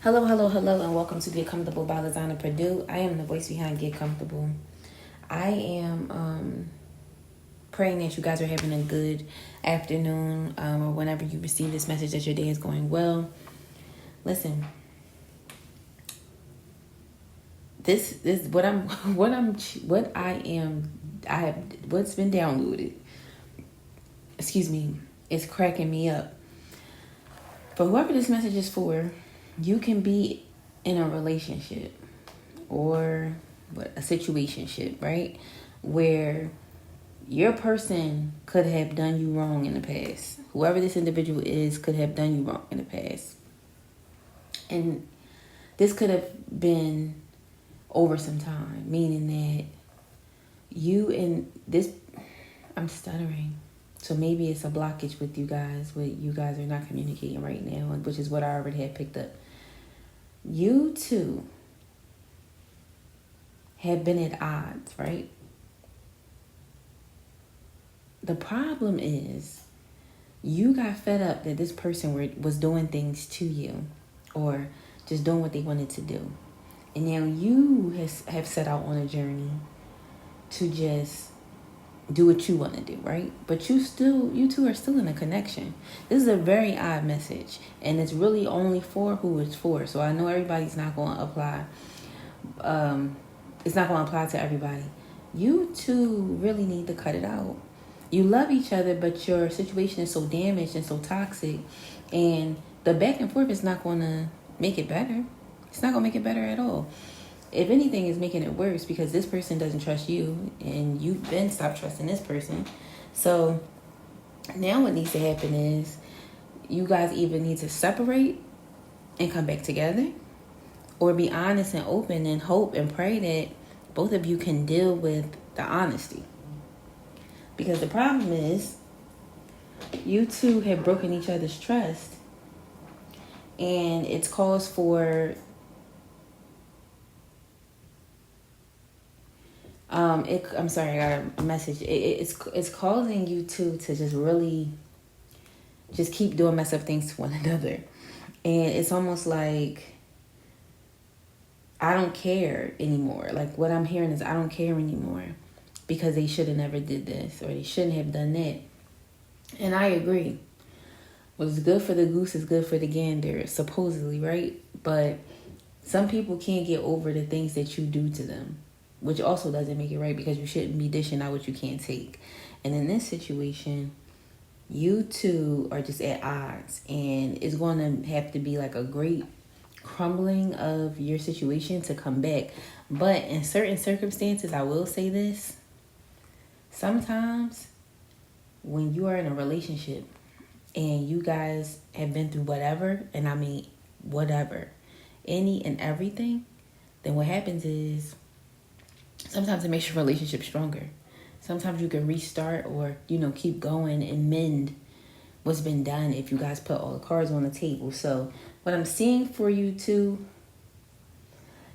Hello, hello, hello, and welcome to Get Comfortable by Lizana-Prodeaux. I am the voice behind Get Comfortable. I am praying that you guys are having a good afternoon or whenever you receive this message that your day is going well. Listen, this what's been downloaded. Excuse me, it's cracking me up. For whoever this message is for, you can be in a relationship or a situationship, right? Where your person could have done you wrong in the past. Whoever this individual is could have done you wrong in the past. And this could have been over some time, meaning that you and this, I'm stuttering. So maybe it's a blockage with you guys, where you guys are not communicating right now, which is what I already had picked up. You two have been at odds, right? The problem is you got fed up that this person was doing things to you or just doing what they wanted to do. And now you have set out on a journey to just do what you want to do, right? But you two are still in a connection. This is a very odd message, and it's really only for who it's for. So I know everybody's not going to apply. It's not going to apply to everybody. You two really need to cut it out. You love each other, but your situation is so damaged and so toxic, and the back and forth is not going to make it better. It's not going to make it better at all. If anything, it's making it worse because this person doesn't trust you, and you've been stopped trusting this person. So now what needs to happen is you guys either need to separate and come back together, or be honest and open and hope and pray that both of you can deal with the honesty. Because the problem is you two have broken each other's trust, and it's cause for I'm sorry, I got a message. It's causing you two to just really just keep doing mess up things to one another. And it's almost like I don't care anymore. Like what I'm hearing is I don't care anymore because they should have never did this or they shouldn't have done that. And I agree. What's good for the goose is good for the gander, supposedly, right? But some people can't get over the things that you do to them, which also doesn't make it right because you shouldn't be dishing out what you can't take. And in this situation, you two are just at odds, and it's going to have to be like a great crumbling of your situation to come back. But in certain circumstances, I will say this, sometimes when you are in a relationship and you guys have been through whatever, and I mean whatever, any and everything, then what happens is sometimes it makes your relationship stronger. Sometimes you can restart or, keep going and mend what's been done if you guys put all the cards on the table. So what I'm seeing for you two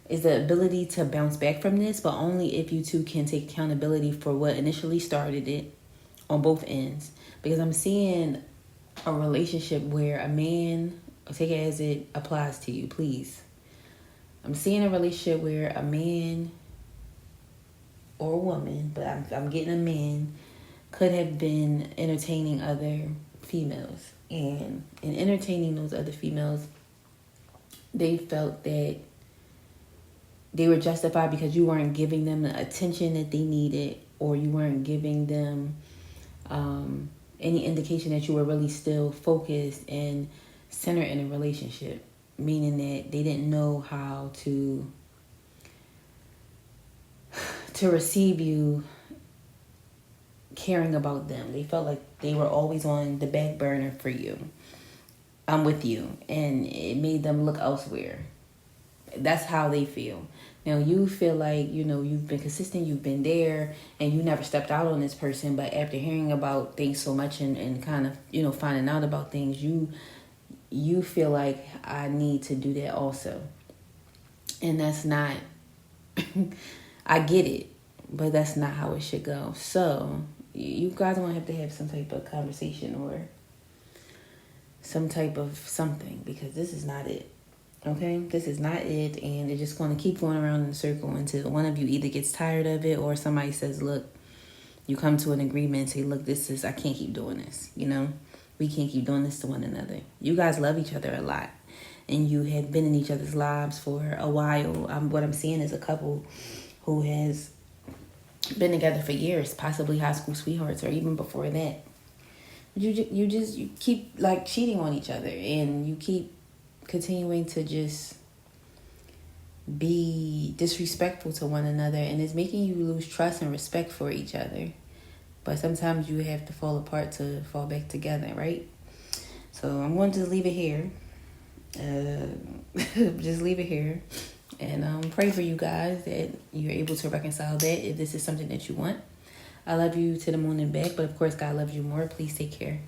is the ability to bounce back from this, but only if you two can take accountability for what initially started it on both ends. Because I'm seeing a relationship where a man, take it as it applies to you, please. I'm seeing a relationship where a man or a woman, but I'm getting a man, could have been entertaining other females. And in entertaining those other females, they felt that they were justified because you weren't giving them the attention that they needed, or you weren't giving them any indication that you were really still focused and centered in a relationship, meaning that they didn't know how to receive you caring about them. They felt like they were always on the back burner for you. I'm with you. And it made them look elsewhere. That's how they feel. Now you feel like, you've been consistent, you've been there, and you never stepped out on this person. But after hearing about things so much and kind of, finding out about things, you feel like I need to do that also. And that's not... I get it, but that's not how it should go. So you guys want to have some type of conversation or some type of something, because this is not it. Okay, this is not it, and it's just going to keep going around in a circle until one of you either gets tired of it or somebody says, look, you come to an agreement and say, look, I can't keep doing this. We can't keep doing this to one another. You guys love each other a lot, and you have been in each other's lives for a while. What I'm seeing is a couple who has been together for years, possibly high school sweethearts or even before that. You keep like cheating on each other, and you keep continuing to just be disrespectful to one another, and it's making you lose trust and respect for each other. But sometimes you have to fall apart to fall back together, right? So I'm going to just leave it here. Just leave it here, and pray for you guys that you're able to reconcile that if this is something that you want. I love you to the moon and back, but of course God loves you more. Please take care.